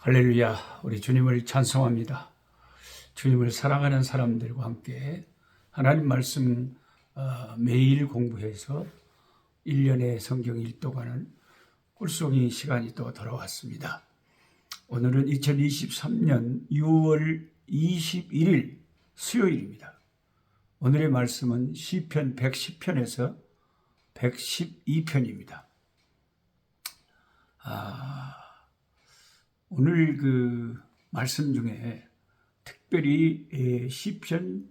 할렐루야, 우리 주님을 찬송합니다. 주님을 사랑하는 사람들과 함께 하나님 말씀 매일 공부해서 1년의 성경 일독하는 꿀송이 시간이 또 돌아왔습니다. 오늘은 2023년 6월 21일 수요일입니다. 오늘의 말씀은 시편 110편에서 112편입니다. 오늘 그 말씀 중에 특별히 시편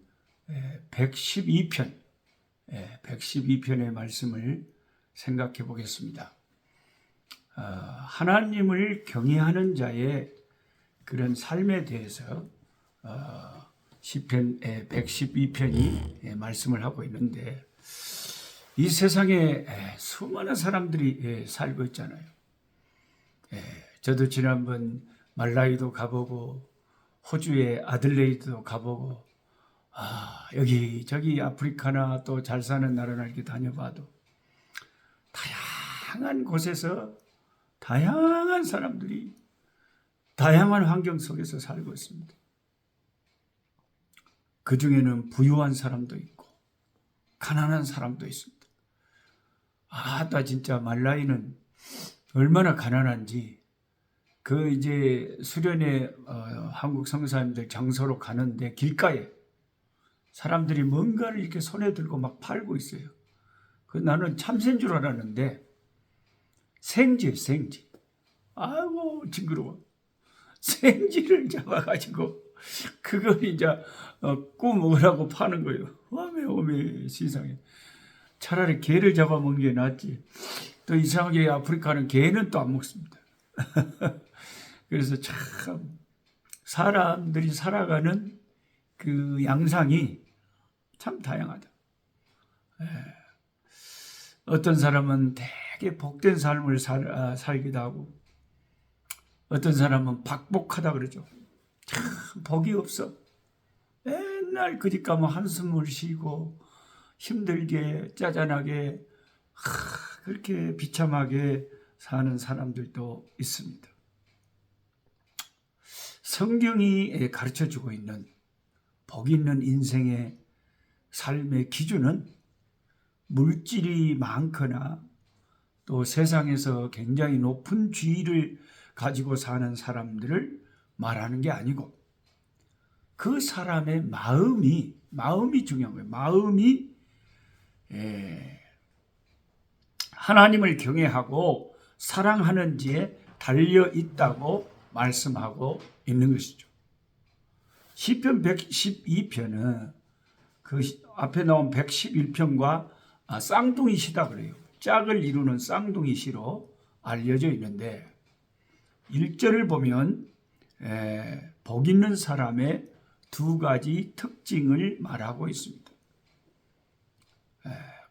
112편의 말씀을 생각해 보겠습니다. 하나님을 경외하는 자의 그런 삶에 대해서 시편 112편이 말씀을 하고 있는데, 이 세상에 수많은 사람들이 살고 있잖아요. 저도 지난번 말라위도 가보고 호주의 아들레이드도 가보고 여기 아프리카나 또 잘 사는 나라나 이렇게 다녀봐도 다양한 곳에서 다양한 사람들이 다양한 환경 속에서 살고 있습니다. 그 중에는 부유한 사람도 있고 가난한 사람도 있습니다. 나 진짜 말라위는 얼마나 가난한지, 이제 수련회 한국 선교사님들 장소로 가는데 길가에 사람들이 뭔가를 이렇게 손에 들고 막 팔고 있어요. 나는 참새인 줄 알았는데 생지. 아이고 징그러워. 생지를 잡아가지고 그걸 이제 구워 먹으라고 파는 거예요. 어메 세상에. 차라리 개를 잡아먹는 게 낫지. 또 이상하게 아프리카는 개는 또 안 먹습니다. 그래서 참 사람들이 살아가는 그 양상이 참 다양하다. 어떤 사람은 되게 복된 삶을 살기도 하고, 어떤 사람은 박복하다 그러죠. 참 복이 없어. 맨날 그집 가면 한숨을 쉬고 힘들게 짜잔하게 그렇게 비참하게 사는 사람들도 있습니다. 성경이 가르쳐주고 있는 복 있는 인생의 삶의 기준은 물질이 많거나 또 세상에서 굉장히 높은 지위를 가지고 사는 사람들을 말하는 게 아니고, 그 사람의 마음이 중요한 거예요. 마음이 하나님을 경외하고 사랑하는지에 달려 있다고 말씀하고 있는 것이죠. 시편 112편은 그 앞에 나온 111편과 쌍둥이 시다 그래요. 짝을 이루는 쌍둥이 시로 알려져 있는데, 1절을 보면 복 있는 사람의 두 가지 특징을 말하고 있습니다.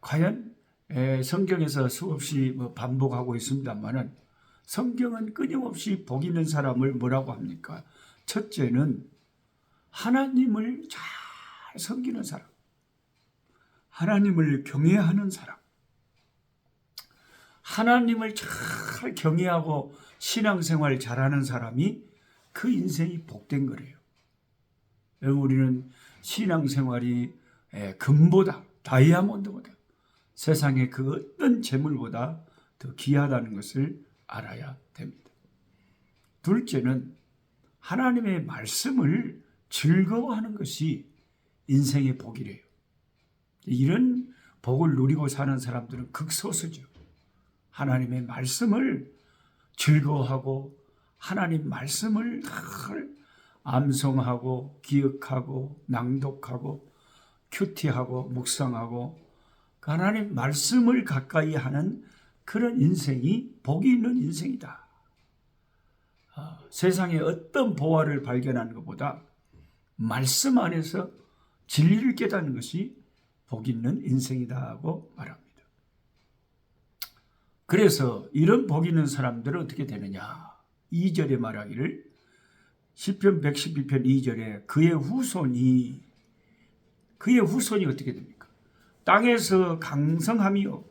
과연 성경에서 수없이 반복하고 있습니다만은, 성경은 끊임없이 복 있는 사람을 뭐라고 합니까? 첫째는 하나님을 잘 섬기는 사람, 하나님을 경외하는 사람, 하나님을 잘 경외하고 신앙생활 잘하는 사람이 그 인생이 복된 거래요. 우리는 신앙생활이 금보다 다이아몬드보다 세상의 그 어떤 재물보다 더 귀하다는 것을 알아야 됩니다. 둘째는 하나님의 말씀을 즐거워하는 것이 인생의 복이래요. 이런 복을 누리고 사는 사람들은 극소수죠. 하나님의 말씀을 즐거워하고 하나님 말씀을 암송하고 기억하고 낭독하고 큐티하고 묵상하고 하나님 말씀을 가까이 하는 그런 인생이 복이 있는 인생이다. 세상에 어떤 보화를 발견하는 것보다 말씀 안에서 진리를 깨닫는 것이 복 있는 인생이다고 말합니다. 그래서 이런 복 있는 사람들은 어떻게 되느냐? 2절에 말하기를, 시편 112편 2절에 그의 후손이 어떻게 됩니까? 땅에서 강성하며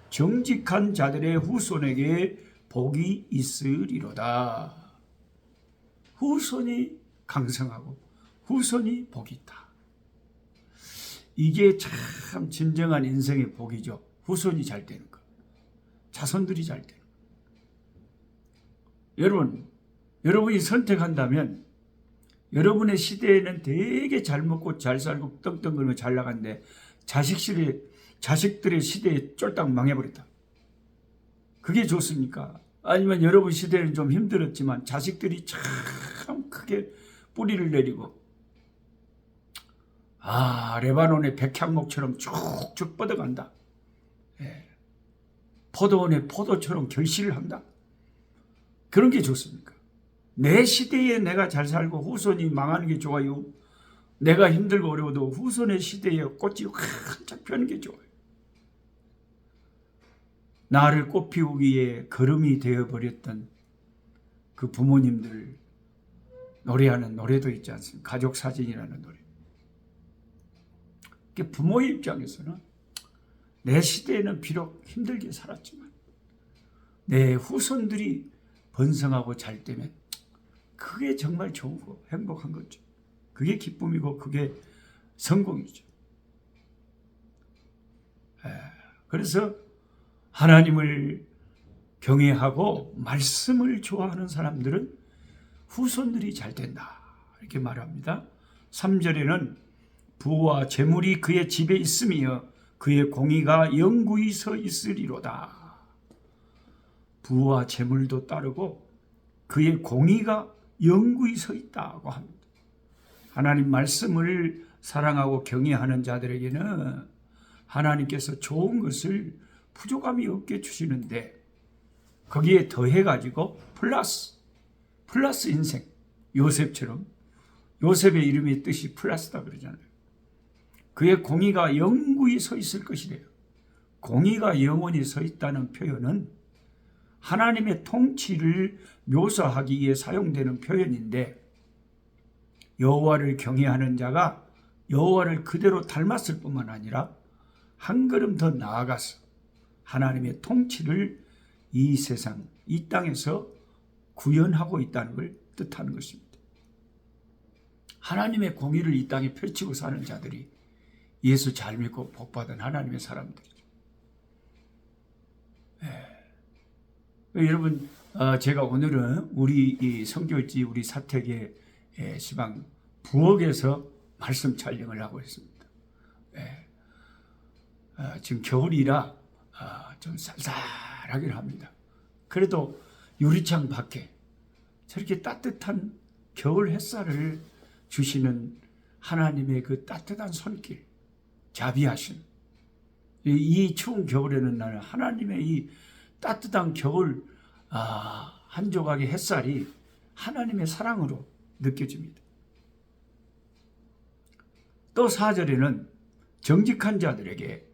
정직한 자들의 후손에게 복이 있으리로다. 후손이 강성하고 후손이 복이 있다. 이게 참 진정한 인생의 복이죠. 후손이 잘 되는 것, 자손들이 잘 되는 것. 여러분이 선택한다면 여러분의 시대에는 되게 잘 먹고 잘 살고 떵떵거리고 잘 나갔는데 자식들의 시대에 쫄딱 망해버렸다. 그게 좋습니까? 아니면 여러분 시대는 좀 힘들었지만 자식들이 참 크게 뿌리를 내리고 레바논의 백향목처럼 쭉쭉 뻗어간다. 포도원의 포도처럼 결실을 한다. 그런 게 좋습니까? 내 시대에 내가 잘 살고 후손이 망하는 게 좋아요? 내가 힘들고 어려워도 후손의 시대에 꽃이 활짝 피는 게 좋아요. 나를 꽃 피우기에 거름이 되어버렸던 그 부모님들 노래하는 노래도 있지 않습니까? 가족사진이라는 노래. 부모의 입장에서는 내 시대에는 비록 힘들게 살았지만 내 후손들이 번성하고 잘 되면 그게 정말 좋은 거, 행복한 거죠. 그게 기쁨이고 그게 성공이죠. 그래서 하나님을 경외하고 말씀을 좋아하는 사람들은 후손들이 잘 된다. 이렇게 말합니다. 3절에는 부와 재물이 그의 집에 있으며 그의 공의가 영구히 서 있으리로다. 부와 재물도 따르고 그의 공의가 영구히 서 있다고 합니다. 하나님 말씀을 사랑하고 경외하는 자들에게는 하나님께서 좋은 것을 부족함이 없게 주시는데 거기에 더해가지고 플러스 인생, 요셉처럼 요셉의 이름의 뜻이 플러스다 그러잖아요. 그의 공의가 영구히 서 있을 것이래요. 공의가 영원히 서 있다는 표현은 하나님의 통치를 묘사하기에 사용되는 표현인데 여호와를 경외하는 자가 여호와를 그대로 닮았을 뿐만 아니라 한 걸음 더 나아가서 하나님의 통치를 이 세상, 이 땅에서 구현하고 있다는 걸 뜻하는 것입니다. 하나님의 공의를 이 땅에 펼치고 사는 자들이 예수 잘 믿고 복받은 하나님의 사람들이죠. 여러분, 제가 오늘은 우리 이 성교지 우리 사택의 시방 부엌에서 말씀 촬영을 하고 있습니다. 지금 겨울이라 좀 쌀쌀하긴 합니다. 그래도 유리창 밖에 저렇게 따뜻한 겨울 햇살을 주시는 하나님의 그 따뜻한 손길, 자비하심. 이 추운 겨울에는 나는 하나님의 이 따뜻한 겨울 한 조각의 햇살이 하나님의 사랑으로 느껴집니다. 또 4절에는 정직한 자들에게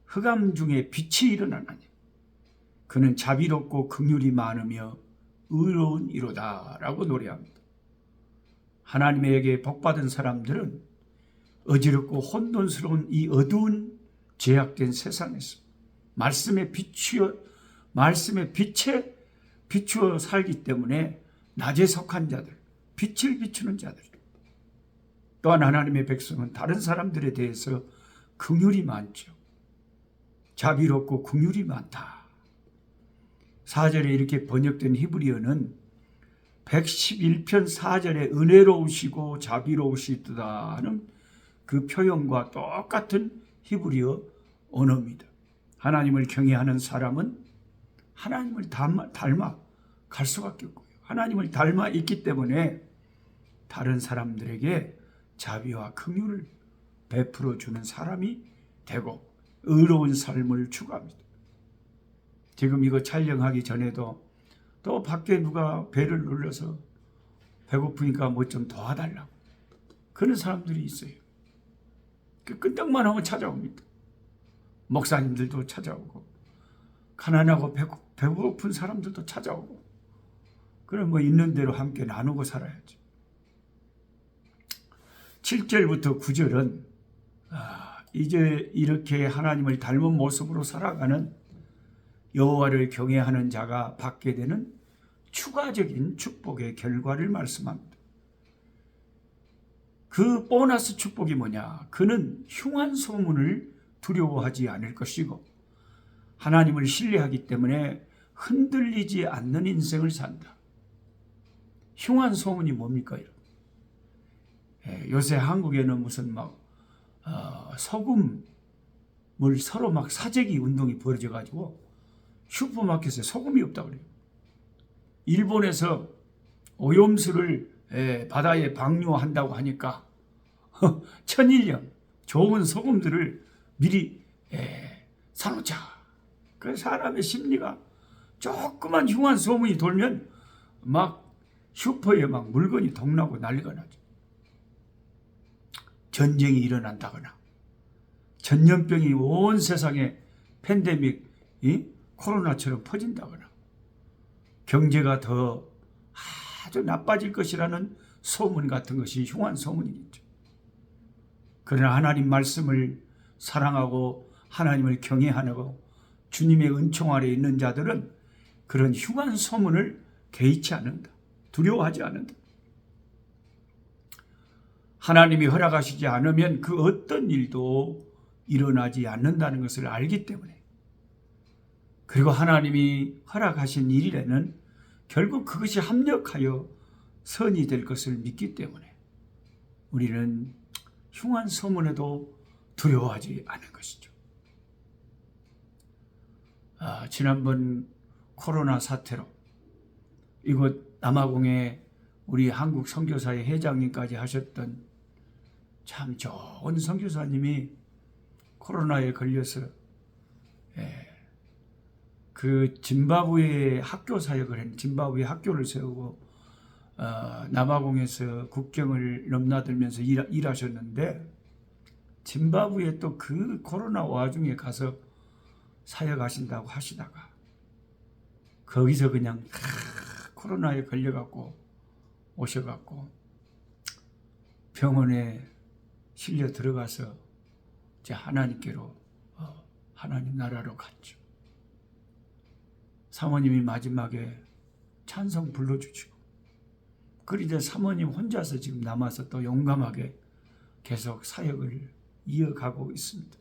흑암 중에 빛이 일어나나니 그는 자비롭고 긍휼이 많으며 의로운 이로다 라고 노래합니다. 하나님에게 복받은 사람들은 어지럽고 혼돈스러운 이 어두운 죄악된 세상에서 말씀의 빛에 비추어 살기 때문에 낮에 속한 자들, 빛을 비추는 자들. 또한 하나님의 백성은 다른 사람들에 대해서 긍휼이 많죠. 자비롭고 긍휼이 많다. 4절에 이렇게 번역된 히브리어는 111편 4절에 은혜로우시고 자비로우시다 하는 그 표현과 똑같은 히브리어 언어입니다. 하나님을 경외하는 사람은 하나님을 닮아 갈 수밖에 없고요. 하나님을 닮아 있기 때문에 다른 사람들에게 자비와 긍휼을 베풀어 주는 사람이 되고 의로운 삶을 추구합니다. 지금 이거 촬영하기 전에도 또 밖에 누가 배를 눌러서 배고프니까 뭐 좀 도와달라고 그런 사람들이 있어요. 그 끄떡만 하면 찾아옵니다. 목사님들도 찾아오고 가난하고 배고픈 사람들도 찾아오고 그럼 뭐 있는 대로 함께 나누고 살아야죠. 7절부터 9절은 이제 이렇게 하나님을 닮은 모습으로 살아가는 여호와를 경외하는 자가 받게 되는 추가적인 축복의 결과를 말씀합니다. 그 보너스 축복이 뭐냐? 그는 흉한 소문을 두려워하지 않을 것이고 하나님을 신뢰하기 때문에 흔들리지 않는 인생을 산다. 흉한 소문이 뭡니까? 요새 한국에는 무슨 소금을 서로 사재기 운동이 벌어져 가지고 슈퍼마켓에 소금이 없다 그래요. 일본에서 오염수를 바다에 방류한다고 하니까 천일염 좋은 소금들을 미리 사놓자. 그 사람의 심리가 조그만 흉한 소문이 돌면 슈퍼에 물건이 동나고 난리가 나죠. 전쟁이 일어난다거나 전염병이 온 세상에 팬데믹 코로나처럼 퍼진다거나 경제가 더 아주 나빠질 것이라는 소문 같은 것이 흉한 소문이겠죠. 그러나 하나님 말씀을 사랑하고 하나님을 경외하고 주님의 은총 아래 있는 자들은 그런 흉한 소문을 개의치 않는다. 두려워하지 않는다. 하나님이 허락하시지 않으면 그 어떤 일도 일어나지 않는다는 것을 알기 때문에, 그리고 하나님이 허락하신 일에는 결국 그것이 합력하여 선이 될 것을 믿기 때문에 우리는 흉한 소문에도 두려워하지 않은 것이죠. 지난번 코로나 사태로 이곳 남아공에 우리 한국 선교사의 회장님까지 하셨던 참 좋은 선교사님이 코로나에 걸려서 그 짐바브웨 학교 사역을 했는데, 짐바브웨 학교를 세우고 남아공에서 국경을 넘나들면서 일하셨는데, 짐바브웨 또 그 코로나 와중에 가서 사역하신다고 하시다가 거기서 그냥 코로나에 걸려갖고 오셔갖고 병원에 실려 들어가서 이제 하나님께로 하나님 나라로 갔죠. 사모님이 마지막에 찬송 불러주시고, 그리고 사모님 혼자서 지금 남아서 또 용감하게 계속 사역을 이어가고 있습니다.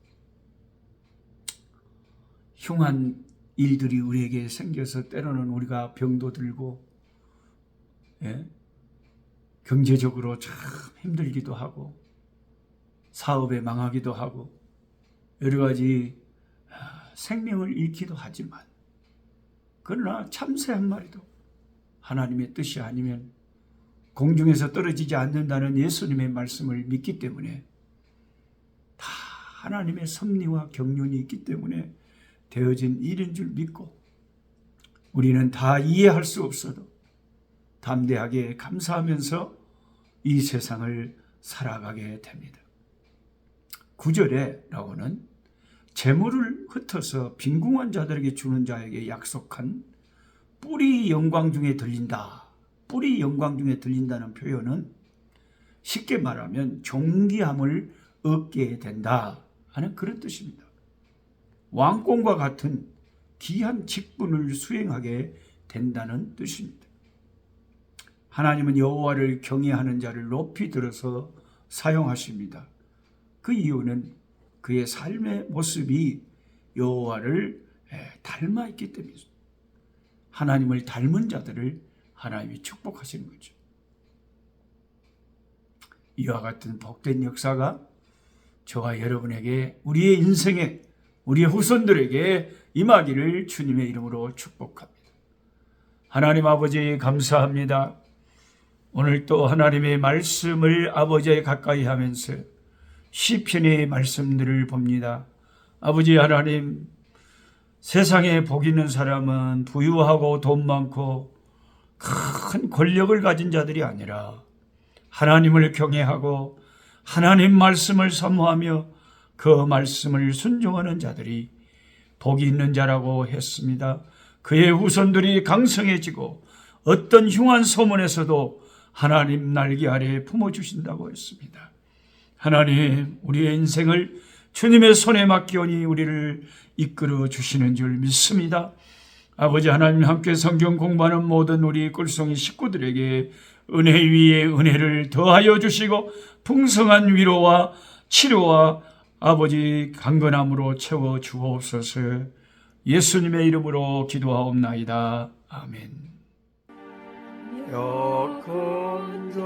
흉한 일들이 우리에게 생겨서 때로는 우리가 병도 들고 경제적으로 참 힘들기도 하고 사업에 망하기도 하고 여러 가지 생명을 잃기도 하지만, 그러나 참새 한 마리도 하나님의 뜻이 아니면 공중에서 떨어지지 않는다는 예수님의 말씀을 믿기 때문에, 다 하나님의 섭리와 경륜이 있기 때문에 되어진 일인 줄 믿고, 우리는 다 이해할 수 없어도 담대하게 감사하면서 이 세상을 살아가게 됩니다. 9절에 나오는 재물을 흩어서 빈궁한 자들에게 주는 자에게 약속한 뿔이 영광 중에 들린다. 뿔이 영광 중에 들린다는 표현은 쉽게 말하면 존귀함을 얻게 된다 하는 그런 뜻입니다. 왕권과 같은 귀한 직분을 수행하게 된다는 뜻입니다. 하나님은 여호와를 경외하는 자를 높이 들어서 사용하십니다. 그 이유는 그의 삶의 모습이 여호와를 닮아 있기 때문입니다. 하나님을 닮은 자들을 하나님이 축복하시는 거죠. 이와 같은 복된 역사가 저와 여러분에게, 우리의 인생에, 우리의 후손들에게 임하기를 주님의 이름으로 축복합니다. 하나님 아버지 감사합니다. 오늘 또 하나님의 말씀을 아버지에 가까이 하면서 시편의 말씀들을 봅니다. 아버지 하나님, 세상에 복 있는 사람은 부유하고 돈 많고 큰 권력을 가진 자들이 아니라 하나님을 경외하고 하나님 말씀을 사모하며 그 말씀을 순종하는 자들이 복이 있는 자라고 했습니다. 그의 후손들이 강성해지고 어떤 흉한 소문에서도 하나님 날개 아래 품어주신다고 했습니다. 하나님, 우리의 인생을 주님의 손에 맡기오니 우리를 이끌어 주시는 줄 믿습니다. 아버지 하나님, 함께 성경 공부하는 모든 우리 꿀송이 식구들에게 은혜 위에 은혜를 더하여 주시고 풍성한 위로와 치료와 아버지 강건함으로 채워 주옵소서. 예수님의 이름으로 기도하옵나이다. 아멘. 약한 자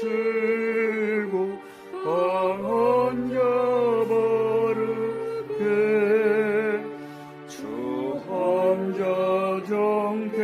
힘주시고 강한 자 바르게 주 한 자 정케